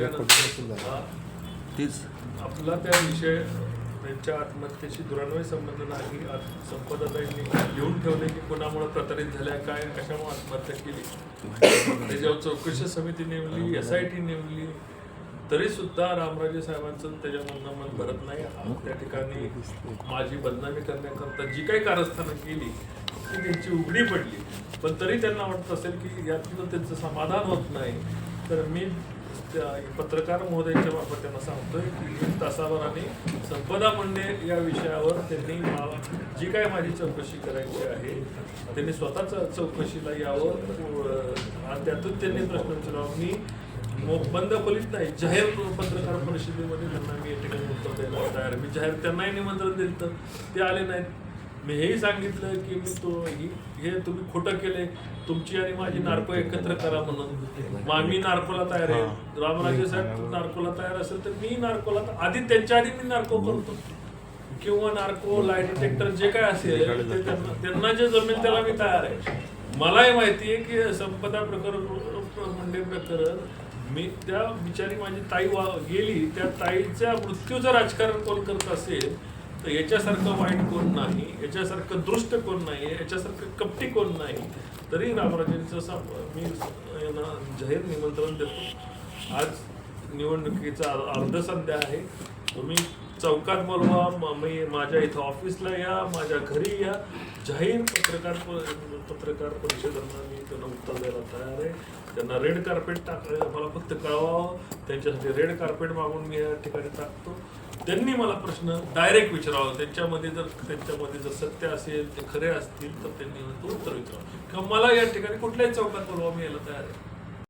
केल्यानंतर तीच आपला त्या विषय त्यांच्या आत्महत्येशी दुरान्वय संबंध नाही. संपदाताईंनी लिहून ठेवले की कोणामुळे प्रतारित झाल्या, काय कशामुळे आत्महत्या केली. त्याच्यावर चौकशी समिती नेमली, SIT नेमली, तरी सुद्धा रामराजे साहेबांचं त्याच्यामधनं मन भरत नाही. त्या ठिकाणी माझी बदनामी करण्याकरता जी काही कारस्थानं केली ती त्यांची उघडी पडली, पण तरी त्यांना वाटत असेल की यातनं त्यांचं समाधान होत नाही. तर मी पत्रकार महोदयांच्या बाबत त्यांना सांगतोय की 1 तासाभराने संपदा मुंडे या विषयावर त्यांनी जी काय माझी चौकशी करायची आहे त्यांनी स्वतःच चौकशीला यावं आणि त्यातून त्यांनी प्रश्न विचारावा. मी बंद खोलीत नाही, जाहीर पत्रकार परिषदेमध्ये त्यांना मी या ठिकाणी उत्तर द्यायला तयार. मी जाहीर त्यांनाही निमंत्रण दिलं तर ते आले नाहीत. मी हेही सांगितलं की हे तुम्ही खोटं केले, तुमची आणि माझी नार्को एकत्र करा म्हणून. मी नार्कोला तयार आहे, रामराजे साहेब नार्कोला तयार असेल तर मी नार्कोला आधी त्यांच्या आधी मी नार्को करतो किंवा नार्को लाय डिटेक्टर जे काय असेल ते त्यांना जे जमेल त्याला मी तयार आहे. मलाही माहिती आहे की संपदा प्रकरण मुंडे प्रकरण मी त्या बिचारी माझी ताई गेली, त्या ताईच्या मृत्यूचं राजकारण कोण करत असेल तर याच्यासारखं वाईट कोण नाही, याच्यासारखं दृष्ट कोण नाही, याच्यासारखं कपटी कोण नाही. तरी रामराजेंचं मी जाहीर निमंत्रण देतो. आज निवडणुकीचा अर्धसंध्या आहे, तुम्ही चौकात बोलवा, मी माझ्या इथं ऑफिसला या, माझ्या घरी या, जाहीर पत्रकार परिषदांना मी त्यांना उत्तर द्यायला तयार आहे. त्यांना रेड कार्पेट मला फक्त कळवावं, त्यांच्यासाठी रेड कार्पेट मागून मी या ठिकाणी टाकतो. त्यांनी मला प्रश्न डायरेक्ट विचारावा, त्यांच्यामध्ये जर सत्य असेल, ते खरे असतील तर त्यांनी उत्तर विचारावं किंवा मला या ठिकाणी कुठल्याही चौकात बोलवा, मी यायला तयार आहे.